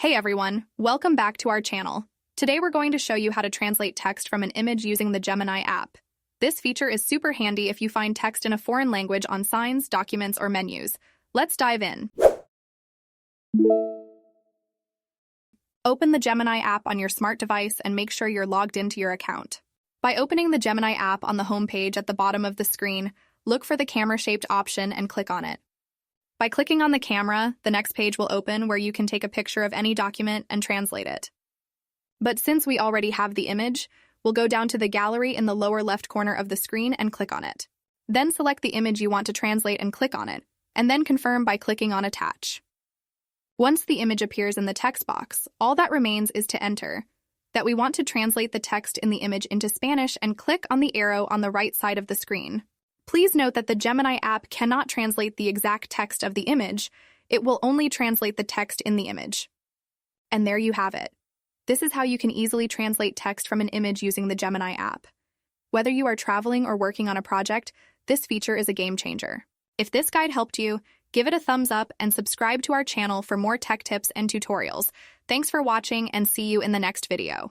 Hey everyone, welcome back to our channel. Today we're going to show you how to translate text from an image using the Gemini app. This feature is super handy if you find text in a foreign language on signs, documents, or menus. Let's dive in. Open the Gemini app on your smart device and make sure you're logged into your account. By opening the Gemini app on the home page at the bottom of the screen, look for the camera-shaped option and click on it. By clicking on the camera, the next page will open where you can take a picture of any document and translate it. But since we already have the image, we'll go down to the gallery in the lower left corner of the screen and click on it. Then select the image you want to translate and click on it, and then confirm by clicking on Attach. Once the image appears in the text box, all that remains is to enter that we want to translate the text in the image into Spanish and click on the arrow on the right side of the screen. Please note that the Gemini app cannot translate the exact text of the image. It will only translate the text in the image. And there you have it. This is how you can easily translate text from an image using the Gemini app. Whether you are traveling or working on a project, this feature is a game changer. If this guide helped you, give it a thumbs up and subscribe to our channel for more tech tips and tutorials. Thanks for watching and see you in the next video.